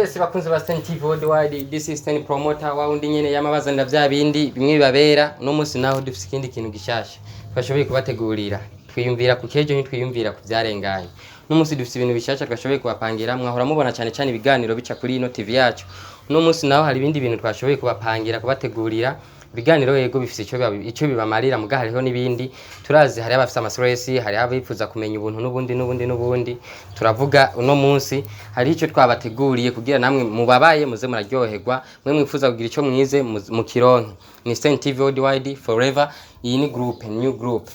Yes, bakunze ba STEN TV WORLDWIDE, this is STEN promoter wa undi nyene yamabazanira vya bindi bimwe bibabera no munsi naho dufise ikindi kintu gishasha twashoboye kubategurira twiyumvira ku kejo ntitwiyumvira ku vyarenganye no munsi dufise ibintu bishasha twashoboye kubapangira mwahora mubona cyane ibiganiro bica kuri ino TV yacu no munsi naho hari ibindi bintu twashoboye kubapangira kubategurira ibiganiro yego bifise ico bibamarira muga hariho nibindi turazi hari abafise amastress hari abifuza kumenya ubuntu n'ubundi turavuga uno munsi hari ico twabateguriye kugira namwe mubabaye muze muraryoherwa mwe mwifuza kugira ico mwize mu kironke ni STEN TV WORLDWIDE forever iyi ni new group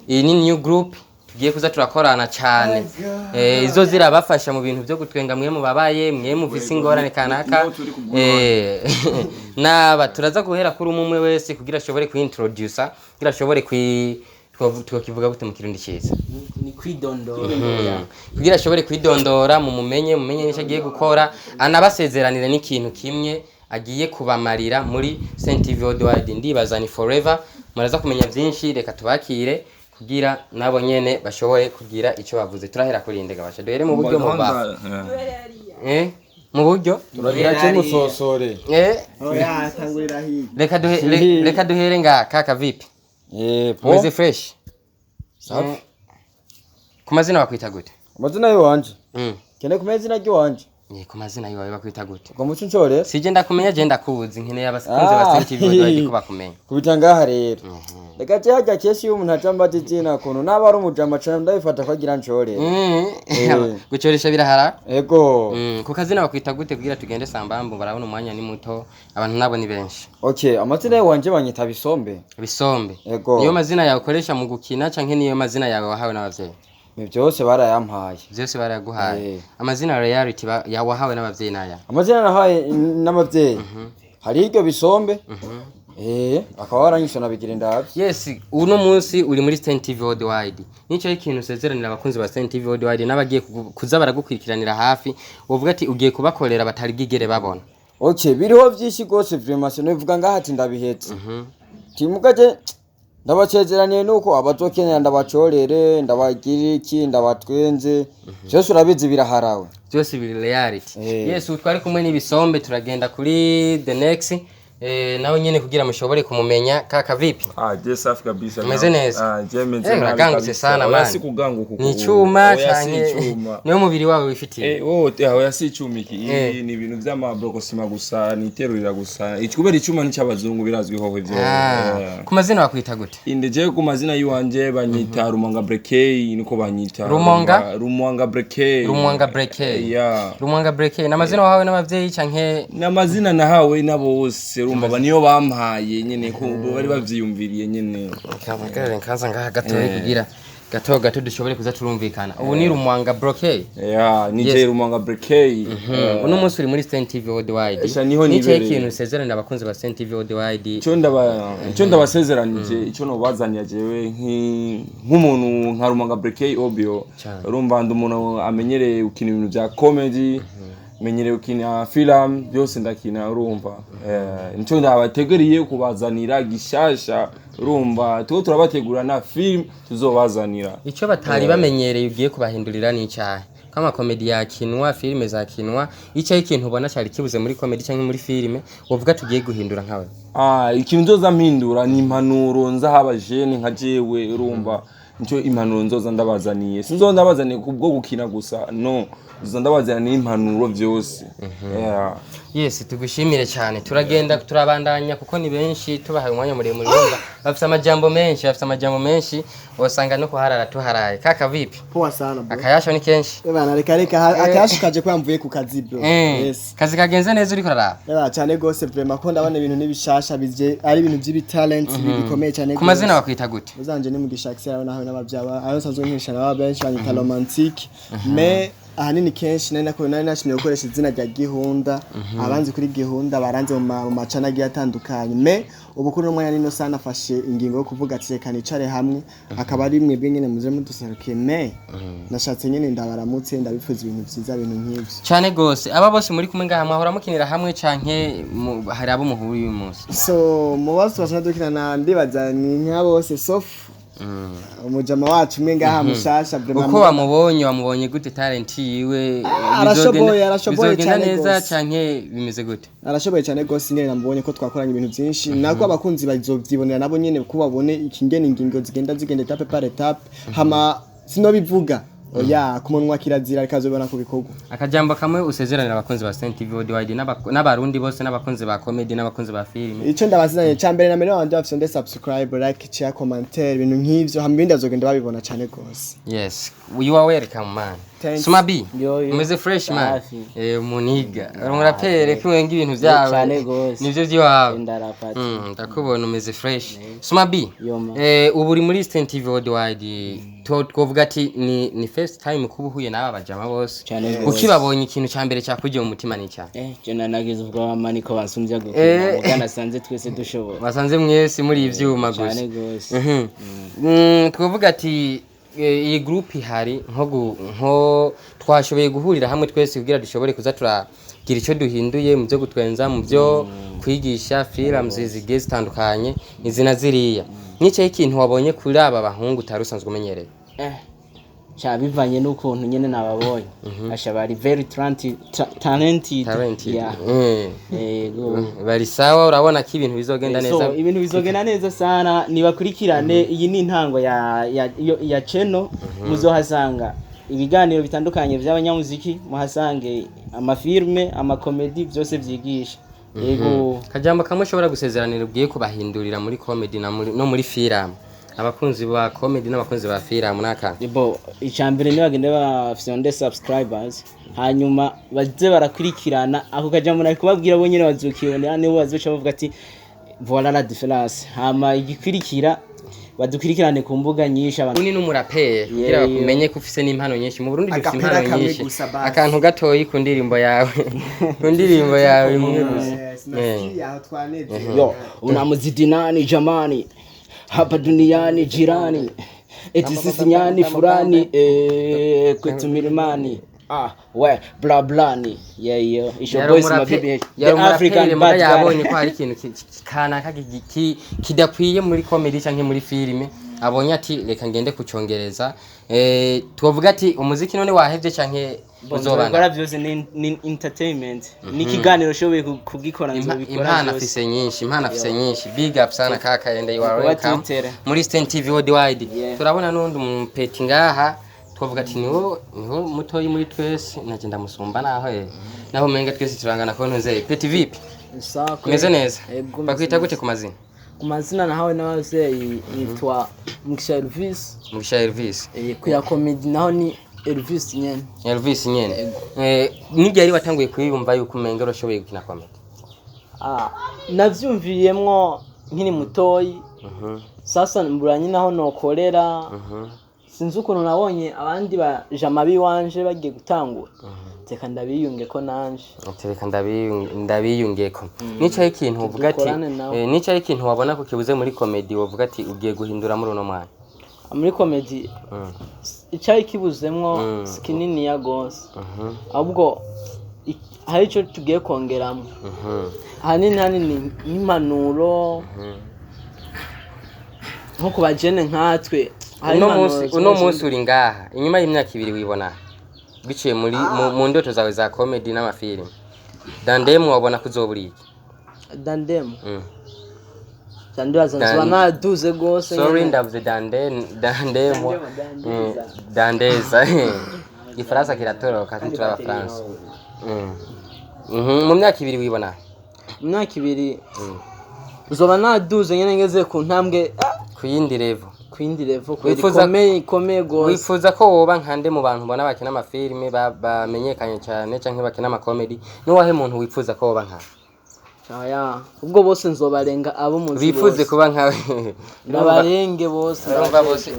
iyi ni new group tugiye kuza turakorana cyane izo zirabafasha mu bintu byo gutwenga mwe mubabaye mwe muvise ingorane kanaka naba turaza guhera kuri umwe wese kugira ashobore kuintroduce kugira ashobore twakivuga gute mu kirundi cyiza ni kwidondora kugira ashobore kwidondora mu mumenye n'icyo agiye gukora anabasezeranire n'ikintu kimwe agiye kubamarira muri STEN TV WORLDWIDE ndibaza ni forever muraza kumenya byinshi reka tubakire kugira nabo nyene bashobore kugira ico bavuze turahera kuri indega basha duhere mu buryo mu ba mu buryo turagira cyo musosore oya tangurira hi reka duhere nga kaka vipi Mwize fresh safi ku mazina bakwita gute amazina yanje kene ku mazina y'wanje ku mazina yawe bakwita gute ngo muco ncore sije ndakumenya je ndakuzi nkeneye abakunze ba STEN TV WORLDWIDE ko bakumenya kubitanga rero reka cyajya cyesi y'umuntu atambate zina kono naba ari umujama cyane ndabifata kwagira ncore gucoresha birahara ego ku kazina bakwita gute kugira tugende sambambo barabona umwanya ni muto abantu nabo ni benshi okay amazina yanje banyita bisombe ego niyo mazina yawe ukoresha mu gukina canke niyo mazina yawe wahawe n'abavyeyi byose barayampaye byose baraguhaye amazina reality yawahawe n'abavyeyi naya amazina nahaye n'abavyeyi hari iryo bisombe akaba waranyisho nabigira ndavye yes uno munsi uri muri STEN TV WORLDWIDE nico ikintu sezeranira abakunzi ba STEN TV WORLDWIDE nabagiye kuza baragukurikiranira hafi uvuga ati ugiye kubakorera batari gigere babona okay biriho vyinshi gose vraiment novuga ngaha ati ndabihetse timugaje ndabacezeraniye nuko abazokenera ndabacorere ndabagira iki ndabatwenze byose urabizi biraharawe byose biri reality yes utwari kumwe n'ibisombe turagenda kuri the next nawe nyene kugira mushobore kumumenya kaka vipi je safi kabisa umeze neza je meze neza uragangutse sana man sikuganguka ni cyuma cyane niyo mubiri wawe wifitiye oya si icuma iki ni ibintu by'amabrokosima gusa niterurira gusa ikubera icuma n'cyabazungu birazwi hoho ivyo ku mazina bakwita gute je ku mazina yiwanje banyita Rumanga Brekey niko banyita Rumanga Brekey n'amazina wahawe n'abavyeyi canke n'amazina nahawe nabo bose urumva baniyo bampaye nyene ko bari bavyiyumviriye nyene kabagare nkaza ngaha gato dushobore kuza turumvikana ubu ni Rumanga Brekey ni Rumanga Brekey uno munsi uri muri STEN TV WORLDWIDE nico ikintu sezerana abakunzi ba STEN TV WORLDWIDE cyo ndabasezeranije ico no bazaniye jewe nk'umuntu nka Rumanga Brekey obio urumva umuntu amenyereye ukina ibintu bya comedy menyereye ukina film byose ndakina urumva nico ndabateguriye kubazanira gishasha urumva turabategura na film tuzobazanira ico batari bamenyereye ugiye kubahindurira ni cyahe kama comedy yakinwa filme zakinwa icyo ikintu ubona cyari kibuze muri comedy cyangwa muri filme uvuga tugiye guhindura nkawe ikintu nzoza mpindura ni impanuro nzahaba jeune nka jewe urumva nico impanuro nzoza ndabazaniye sinzo ndabazaniye kubwo gukina gusa no ndabazaniye impanuro byose yes tugushimire cyane turagenda turabandanya kuko ni benshi tubahaye umwanya muremure urumva bafite amajambo menshi wasanga no kuharara tuharaye kaka vipi poa sana bro akayasho ni kenshi bana reka akayasho kaje kwamvuye ku kazi bro yes kazi kagenze neza uri kurara cyane gose vraiment ko ndabona ibintu nibishasha bije ari ibintu by'ibitalent bikomeye cyane ku mazina bakwita gute uzanje ni mugisha Axel naho n'abavyaba ayo sanzwe nkisha naba benshi banyita romantique mais ahanini kenshi nari nashimye gukoresha izina rya Gihunda abanzi kuri Gihunda baranze mu macana agiye atandukanye me ubukuru n'umwanya nino sana afashe ingingo yo kuvuga ati reka nicare hamwe akaba ari mwebwe nyene muze muduserukiye me nashatse nyene ndabaramutse ndabifuza ibintu byiza ibintu nk'ibyo cyane gose aba bose muri kumwe ngaha mwahora mukinira hamwe canke hari abo muhuri uyu munsi so mu bose basana dukina ndibaza ni nka bose sauf umujama wacu umwe ngaha mushasha uko wamubonye gute talent yiwe arashoboye cyane neza canke bimeze gute arashoboye cyane gose nyene namubonye ko twakoranye ibintu byinshi nako abakunzi bazovyibonera nabo nyene ko babone ikingene ingingo zigenda etape par etape hama sinobivuga oya kumunwa kirazira rikazobona ku bikorwa akajambo kamwe usezeranira abakunzi ba STEN TV WORLDWIDE n'abarundi bose n'abakunzi ba comedy n'abakunzi ba film ico ndabazanye cyambere na mbere wanje bafite subscribe like share commentaire ibintu nk'ivyo hamwe bindi azogenda babibona cyane gose yes you are welcome man Sumabi umeze fresh man muniga urapere kwenga ibintu byawe nivyo byiwawe ndakubona umeze fresh Sumabi ubu uri muri STEN TV WORLDWIDE twovuga ati ni first time kubuhuye n'aba bajama bose ukibabonye ikintu cyambere cyakujye mu mutima ni cyane je nanagize ubwo amani ko basumvya gukina mugana sanze twese dushobora basanze mwese muri ivyuma gusa twovuga ati iyi group ihari nko twashoboye guhurira hamwe twese kugira dushobore kuza turagira icyo duhinduye mu byo gutwenza mu byo kwigisha films zigeze zitandukanye izina ziriya nicaye ikintu wabonye kuri aba bahungu utarusanzwe umenyereye cha bivanye n'ukuntu nyene nababonye ashabari very talented bari sawa urabona ko ibintu bizogenda neza so ibintu bizogenda neza sana nibakurikirane iyi ni intango ya channel muzohasanga ibiganiro bitandukanye by'abanyamuziki muhasange amafilme amakomedi byose byigisha yego kajambo kamwe ushobora gusezeranira ubwiye kubahindurira muri comedy no muri film abakunzi ba comedy n'abakunzi ba film naka bo icambere ni bagende bafite subscribers hanyuma baze barakurikirana ako kajambo nari kubabwira bo nyene bazukibonera nibo bazoca bavuga ati voilà la différence hama igikurikira badukurikirane ku mbuga nyinshi abantu ni n'umurapere kugira bakumenye ko ufise n'impano nyinshi mu Burundi dufite impano nyinshi akantu gatoyi ku ndirimbo yawe imwe gusa yo unamuzidinani jamani hapa duniani jirani eti sisi nyani fulani kwetu milimani we bla bla ni isho boys mabibi ya African bad yabonye ko hari ikintu kana kidakwiye muri comedy canke muri filime abonye ati reka ngende kucongereza tuvuga ati umuziki none wahevye canke uzobana bara byose ni entertainment ni kiganiro shoboye kugikora nzobikora impana afise nyinshi big up sana kaka yende you are welcome muri STEN TV WORLDWIDE turabona nundi umpeti ngaha twavuga ati niho mutoyi muri twese nagenda musumba naho menga twese turangana ko ntuze peti vipi meze neza bakwita gute ku mazina nahawe n'abavyeyi yitwa Mugisha Elvis kuya comedy naho ni Elvis nyene nige yari watanguye kuyumva yuko menga urashoboye gukina comedy navyumviyemwo nkiri mutoyi sasa mburanye naho nokorera sinzi ukuntu nabonye abandi bajama biwanje bagiye gutangura teka ndabiyunge ko nanje reka ndabiyunge ko nicaye ikintu uvuga ati nicaye ikintu wabona ko kibuze muri comedy uvuga ati ugiye guhindura muri uno mwanya muri comedy icyayi kibuzemwo skinini ya gose ahubwo hari ico tugiye kongeramo hanini impanuro nko kubajene nkatwe uno munsi uri ngaha inyuma y'imyaka 2 wibona biciye muri mu ndoto zawe za comedy n'amafilm dandem wabona kuzoburi dandem zanzwa na duze gose sorry ndavuze dandeza ifaransa kiratoroka turaba France mu myaka 2 wibona mu myaka 2 uzoba na duze nyene ngeze ku ntambwe kuyindi level komeye gose wifuza ko woba nkande mu bantu bona bakina amafilme bamenyekanye cyane canke bakina amakomedy no wahe muntu wifuza ko woba nka ubwo bose nzobarenga abo muzi bifuze kuba nkawe nabarenge bose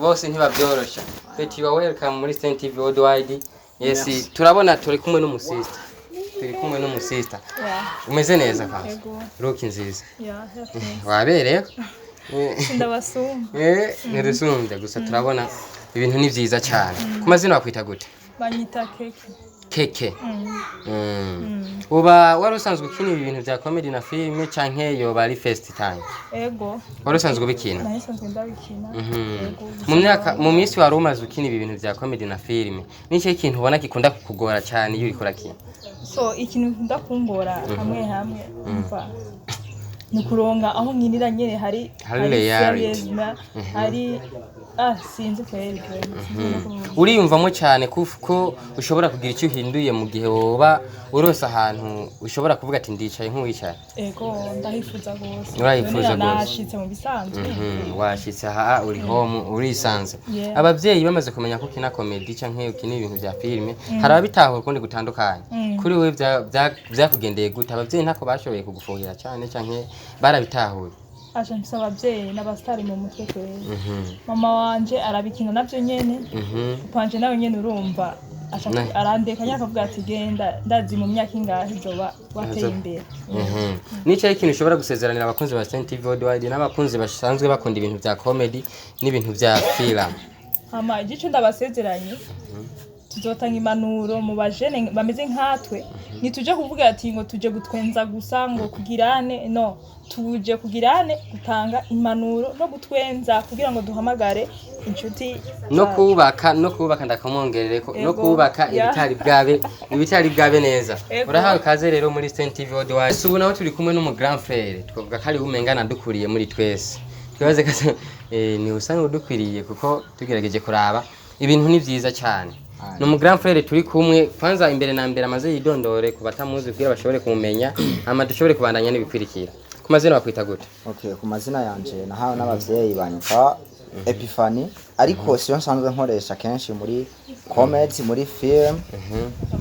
bose ntibabyorosha but you are welcome muri STEN TV WORLDWIDE yes turabona turi kumwe n'umusista umeze neza kandi roki nziza wabereye ndabasumba nirusumbe gusa turabona ibintu ni vyiza cyane ku mazina wakwita gute banyita keke uba wari usanzwe ukina ibintu bya comedy na filime canke yoba ari first time? Ego. Wari usanzwe ubikina? Nahisanzwe ndabikina. Mu minsi wari umaze ukina ibintu bya comedy na filime, n'icyo kintu ubona gikunda kukugora cyane iyo uriko urakina? So ikintu ndakungora hamwe umva nukuronga aho nkinira nyene hari reality, hari sinzi kweli. uriyumvamo cyane kuko ushobora kugira icyo uhinduye mu gihe woba urose ahantu ushobora kuvuga ati ndicaye nk'uwicaye? Ego ndahifuza gose. Urahifuza gose? Nashitse mu bisanzwe. Washitse aha uri home urisanze. Abavyeyi bamaze kumenya ko kina comedy canke ukina ibintu bya filime, hari abitaho kundi gutandukanye. Kuri wewe byakugendeye gute? Abavyeyi ntako bashoboye kugufuhira cyane canke barabitahuye? Aje nsaba abavyeyi n'abastari mu mutwe kweli. Mama wanje arabikina navyo nyene. Panje nawe nyene urumva arandeka nyakavuga ati genda ndazi mu myaka ingahe zoba wateye imbere. Nicaye ikintu ushobora gusezeranira abakunzi ba STEN TV WORLDWIDE n'abakunzi basanzwe bakunda ibintu bya comedy n'ibintu bya film? Hama igice ndabasezeranye tuzotanga impanuro mu bajene bameze nkatwe, nituje kuvuga ati ngo tuje gutwenza gusa ngo kugirane, no, tuje kugirane gutanga impanuro no gutwenza kugira ngo duhamagare inshuti no kubaka ndakamwongerere ko no kubaka ibitari bwabe neza. Urahawe kaze rero muri STEN TV WORLDWIDE. Ubu naho turi kumwe no mu grand frère, twavuga ko ari umengana dukuriye muri twese. Twibaze ko ni usanga udukwiriye kuko tugerageje kuraba ibintu ni byiza cyane. No mu grand frère turi kumwe, kwanza imbere na mbere amaze yidondore ku batamuzi kugira bashobore kumenya, ama dushobore kubandanya nibikwirikira. Ku mazina bakwita gute? Okay, ku mazina yanje nahawe n'abavyeyi banyuka Epiphany, ariko siyo nsanzwe nkoresha kenshi muri comedy, muri film.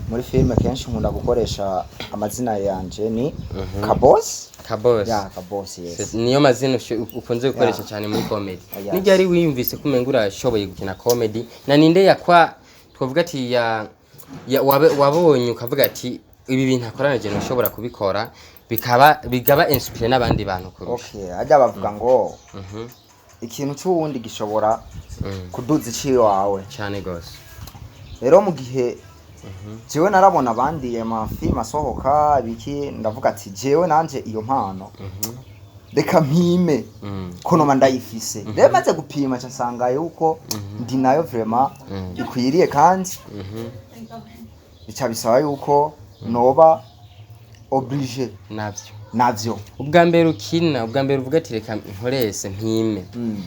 Muri film kenshi nkunda gukoresha amazina yanje ni Kabos. Ya Kabos, yes. Niyo mazina ukunze gukoresha cyane muri comedy. Nijya ari wiyumvise kumengura ashoboye gukina comedy, na ninde yakwa twavuga ati wabonye ukavuga ati ibi bintu akoranaje nashobora kubikora bigaba inspire n'abandi bantu kurusha? Okay, ajya bavuga ngo ikintu cy'uwundi gishobora kuduza iciyo wawe cyane gose. Rero mu gihe jewe narabona abandi amafilm asohoka biki, ndavuga ati jewe nanje iyo mpano reka mpime ko noma ndayifise. Rero maze gupima nsanga yuko ndi nayo vraiment ikwiriye, kandi bica bisaba yuko noba oblige navyo. Ubwa mbere uvuga ati reka nkorese mpime,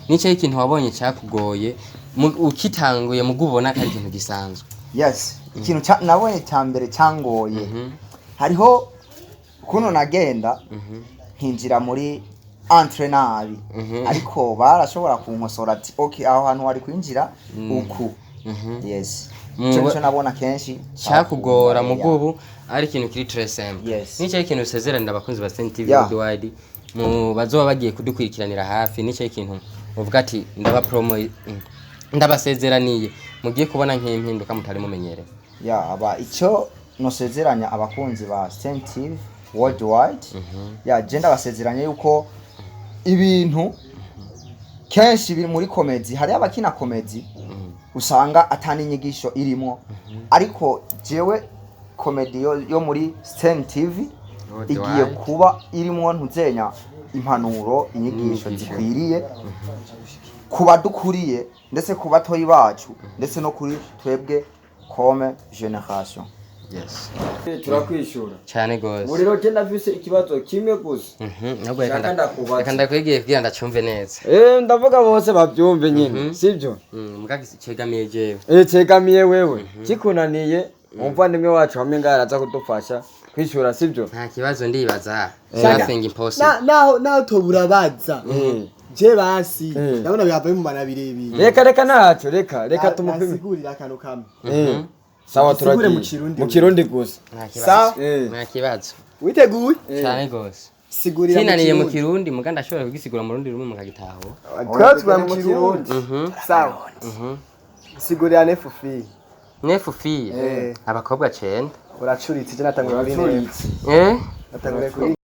nico ikintu wabonye cyakugoye ukitanguye mu gubona kari ikintu gisanzwe? Yes, ikintu nabonye cyambere cyangoye, hariho kuno nagenda nkinjira muri entre nabi, ariko barashobora kunkosora ati okay, aho hantu wari kwinjira uku. Yes, cyo nabona kenshi cyakugora mu gubu ari ikintu kiri tresem. Nico ikintu usezeranira abakunzi ba STEN TV WORLDWIDE mu bazoba bagiye kudukurikiranira hafi, nico ikintu uvuga ati ndabasezeraniye mugiye kubona nk'impinduka mutari mumenyereye? Aba icyo nosezeranya abakunzi ba STEN TV WORLDWIDE, je ndabasezeranye yuko ibintu kenshi biri muri comedy, hari abakina comedy usanga atani inyigisho irimo, ariko jewe comedy yo muri STEN TV igiye kuba irimo ntuzenya impanuro, inyigisho zikwiriye kuba dukuriye ndetse kuba toyi bacu ndetse no kuri twebwe comme generation. Yes. Turakwishura cyane gose. Muri roke ndafise ikibazo kimwe gusa. Nabwo reka ndakwigiye kugira ndacumve neza. Ndavuga bose babyumve nyine, sibyo? Mugaga cegamiye jewe. Cegamiye wewe. Kikunaniye umuvandimwe wacu hamwe ngaraza kudufasha kwishura, sibyo? Nta kibazo ndibaza. Nothing impossible. Naho toburabaza. Je basi ndabona byavuye mu bana birebire. Reka nacu reka tumupime. Sigurira akantu kamwe. Sawa, turagiye mu Kirundi gusa. Nta kibazo. Witeguye? Cyane gose. Sigurira Kinaniye mu Kirundi muganda ashobora kugisigura mu rundi rumwe mukagitaho. Twatwa mu Kirundi. Sawa. Sigurira nefufi. Nefufi. Abakobwa 9. Uracuritse je natangura bine. Natangura kuri